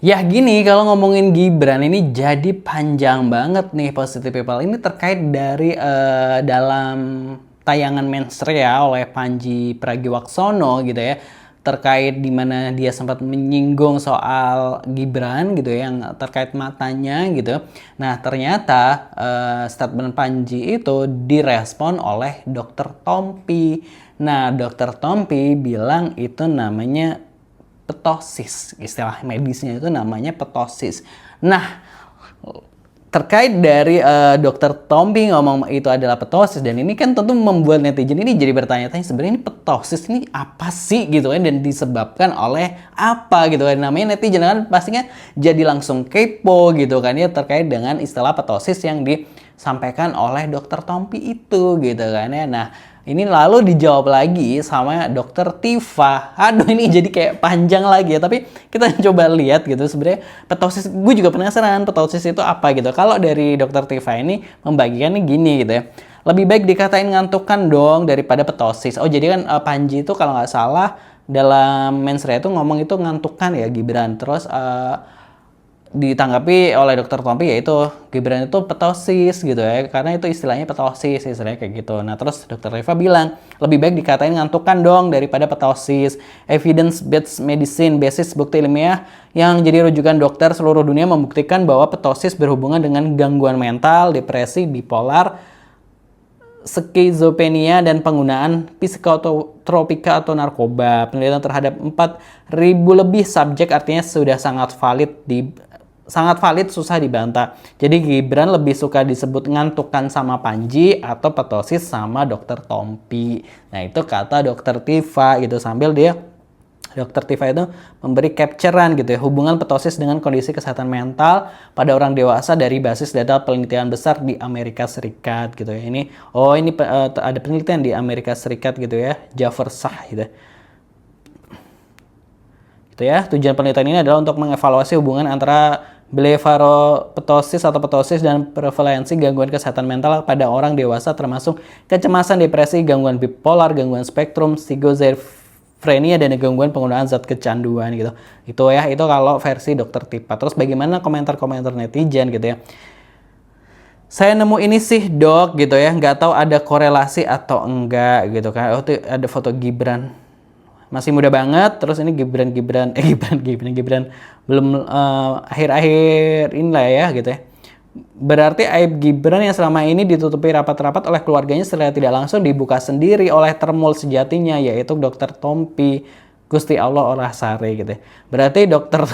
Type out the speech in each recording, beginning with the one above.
Ya gini, kalau ngomongin Gibran ini jadi panjang banget nih Positive People. Ini terkait dari dalam tayangan Menstria oleh Panji Pragiwaksono gitu ya. Terkait dimana dia sempat menyinggung soal Gibran gitu ya, yang terkait matanya gitu. Nah ternyata statement Panji itu direspon oleh Dokter Tompi. Nah Dokter Tompi bilang itu namanya ptosis, istilah medisnya itu namanya ptosis. Nah, terkait dari dokter Tompi ngomong itu adalah ptosis, dan ini kan tentu membuat netizen ini jadi bertanya-tanya, sebenarnya ini ptosis ini apa sih gitu kan, dan disebabkan oleh apa gitu kan. Namanya netizen kan pastinya jadi langsung kepo gitu kan ya, terkait dengan istilah ptosis yang disampaikan oleh dokter Tompi itu gitu kan ya. Nah ini lalu dijawab lagi sama dokter Tifa. Aduh ini jadi kayak panjang lagi ya. Tapi kita coba lihat gitu sebenarnya ptosis. Gue juga penasaran ptosis itu apa gitu. Kalau dari dokter Tifa ini membagikannya gini gitu ya. Lebih baik dikatain ngantukan dong daripada ptosis. Oh jadi kan Panji itu kalau nggak salah dalam Mensreya itu ngomong itu ngantukan ya Gibran. Terus ditanggapi oleh dokter Tompi yaitu Gibran itu ptosis gitu ya, karena itu istilahnya ptosis, istilahnya kayak gitu. Nah terus dokter Reva bilang lebih baik dikatain ngantukan dong daripada ptosis. Evidence based medicine, basis bukti ilmiah yang jadi rujukan dokter seluruh dunia membuktikan bahwa ptosis berhubungan dengan gangguan mental, depresi, bipolar, skizofrenia, dan penggunaan psikotropika atau narkoba. Penelitian terhadap 4.000 lebih subjek artinya sudah sangat valid, susah dibantah. Jadi Gibran lebih suka disebut ngantukan sama Panji atau ptosis sama dokter Tompi. Nah itu kata dokter Tifa gitu, sambil dia dokter Tifa itu memberi capturean gitu ya, hubungan ptosis dengan kondisi kesehatan mental pada orang dewasa dari basis data penelitian besar di Amerika Serikat gitu ya. Ini ada penelitian di Amerika Serikat gitu ya, Javersah gitu. Gitu ya. Tujuan penelitian ini adalah untuk mengevaluasi hubungan antara blefaroptosis atau ptosis dan prevalensi gangguan kesehatan mental pada orang dewasa, termasuk kecemasan, depresi, gangguan bipolar, gangguan spektrum, skizofrenia, dan gangguan penggunaan zat kecanduan gitu. Itu ya, itu kalau versi dokter Tipa. Terus bagaimana komentar-komentar netizen gitu ya. Saya nemu ini sih dok gitu ya, nggak tahu ada korelasi atau enggak gitu kan. Oh tuh ada foto Gibran masih muda banget, terus ini Gibran belum akhir-akhir inilah ya gitu ya. Berarti aib Gibran yang selama ini ditutupi rapat-rapat oleh keluarganya setelah tidak langsung dibuka sendiri oleh termul sejatinya, yaitu dokter Tompi Gusti Allah Orahsari gitu ya. Berarti dokter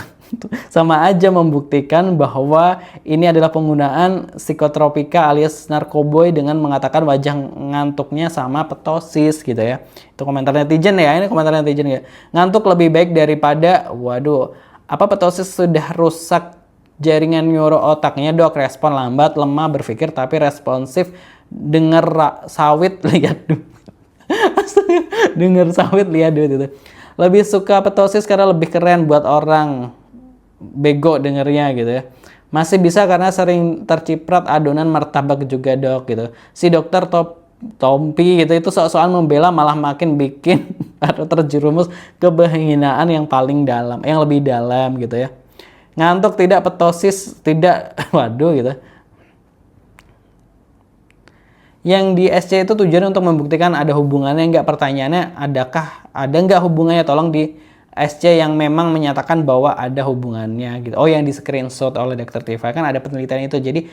sama aja membuktikan bahwa ini adalah penggunaan psikotropika alias narkoboy dengan mengatakan wajah ngantuknya sama ptosis gitu ya. Itu komentar netizen ya, ini komentar netizen ya. Ngantuk lebih baik daripada, waduh, apa ptosis sudah rusak jaringan neuro otaknya dok, respon lambat, lemah berpikir tapi responsif, dengar sawit lihat duit. Dengar sawit lihat duit itu. Lebih suka ptosis karena lebih keren buat orang bego dengernya gitu ya. Masih bisa karena sering terciprat adonan martabak juga dok gitu. Si dokter Tompi gitu itu soal membela malah makin bikin atau terjerumus ke penghinaan yang paling dalam, yang lebih dalam gitu ya. Ngantuk tidak, ptosis tidak, waduh gitu. Yang di SC itu tujuan untuk membuktikan ada hubungannya nggak, pertanyaannya ada nggak hubungannya, tolong di SC yang memang menyatakan bahwa ada hubungannya gitu. Oh yang di screenshot oleh Dr. Tifa kan ada penelitian itu, jadi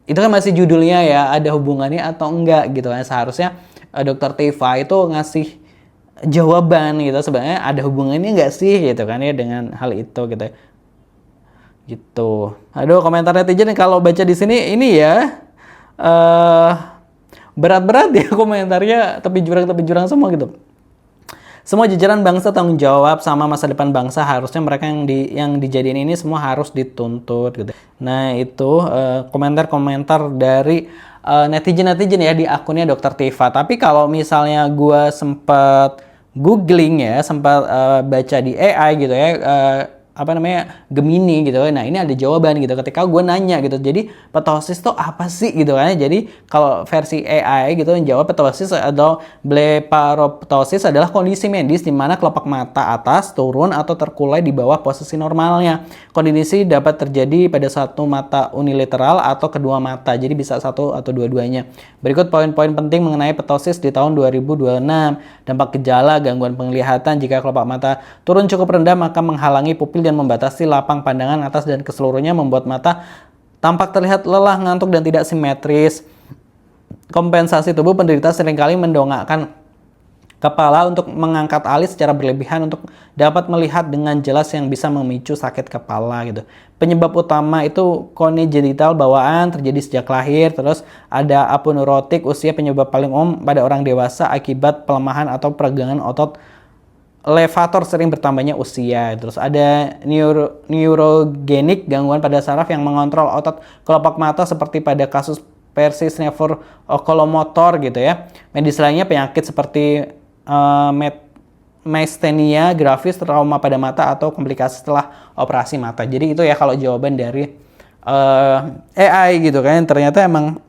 itu kan masih judulnya ya, ada hubungannya atau enggak gitu kan. Seharusnya Dr. Tifa itu ngasih jawaban gitu, sebenarnya ada hubungannya nggak sih gitu kan ya dengan hal itu gitu. Gitu. Aduh komentar netizen kalau baca di sini ini ya berat-berat ya komentarnya, tepi jurang semua gitu. Semua jajaran bangsa tanggung jawab sama masa depan bangsa, harusnya mereka yang dijadiin ini semua harus dituntut gitu. Nah itu komentar-komentar dari netizen ya di akunnya Dr. Tifa. Tapi kalau misalnya gue sempat googling ya, sempat baca di AI gitu ya, apa namanya Gemini gitu. Nah ini ada jawaban gitu ketika gue nanya gitu. Jadi ptosis tuh apa sih gitu kan? Jadi kalau versi AI gitu yang jawab ptosis atau blepharoptosis adalah kondisi medis di mana kelopak mata atas turun atau terkulai di bawah posisi normalnya. Kondisi dapat terjadi pada satu mata unilateral atau kedua mata. Jadi bisa satu atau dua-duanya. Berikut poin-poin penting mengenai ptosis di tahun 2026. Dampak gejala gangguan penglihatan jika kelopak mata turun cukup rendah maka menghalangi pupil dan membatasi lapang pandangan atas dan keseluruhnya membuat mata tampak terlihat lelah, ngantuk, dan tidak simetris. Kompensasi tubuh penderita seringkali mendongakkan kepala untuk mengangkat alis secara berlebihan untuk dapat melihat dengan jelas yang bisa memicu sakit kepala gitu. Penyebab utama itu congenital bawaan terjadi sejak lahir, terus ada aponeurotik usia penyebab paling umum pada orang dewasa akibat pelemahan atau peregangan otot levator sering bertambahnya usia. Terus ada neurogenik gangguan pada saraf yang mengontrol otot kelopak mata seperti pada kasus persis nerve oculomotor gitu ya. Medis lainnya penyakit seperti myasthenia gravis, trauma pada mata atau komplikasi setelah operasi mata. Jadi itu ya kalau jawaban dari AI gitu kan. Ternyata emang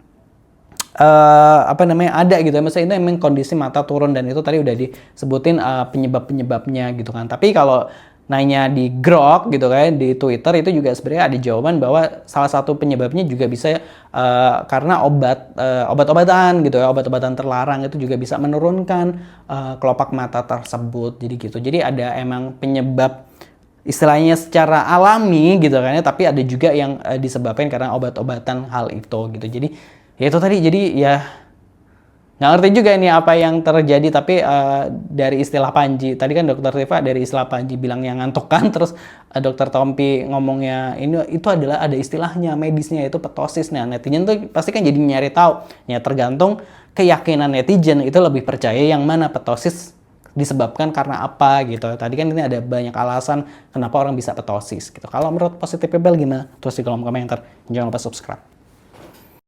apa namanya ada gitu ya, misalnya itu emang kondisi mata turun dan itu tadi udah disebutin penyebab-penyebabnya gitu kan. Tapi kalau nanya di Grok gitu kan di Twitter itu juga sebenarnya ada jawaban bahwa salah satu penyebabnya juga bisa karena obat-obatan gitu ya, obat-obatan terlarang itu juga bisa menurunkan kelopak mata tersebut. Jadi gitu. Jadi ada emang penyebab istilahnya secara alami gitu kan ya, tapi ada juga yang disebabkan karena obat-obatan hal itu gitu. Jadi ya itu tadi, jadi ya nggak ngerti juga ini apa yang terjadi, tapi dari istilah Panji tadi kan dokter Tifa dari istilah Panji bilang yang ngantuk kan, terus dokter Tompi ngomongnya ini itu adalah ada istilahnya medisnya yaitu ptosis. Nah netizen tuh pasti kan jadi nyari tahu ya, tergantung keyakinan netizen itu lebih percaya yang mana ptosis disebabkan karena apa gitu. Tadi kan ini ada banyak alasan kenapa orang bisa ptosis gitu. Kalau menurut Positive People gimana? Terus di kolom komentar. Jangan lupa subscribe.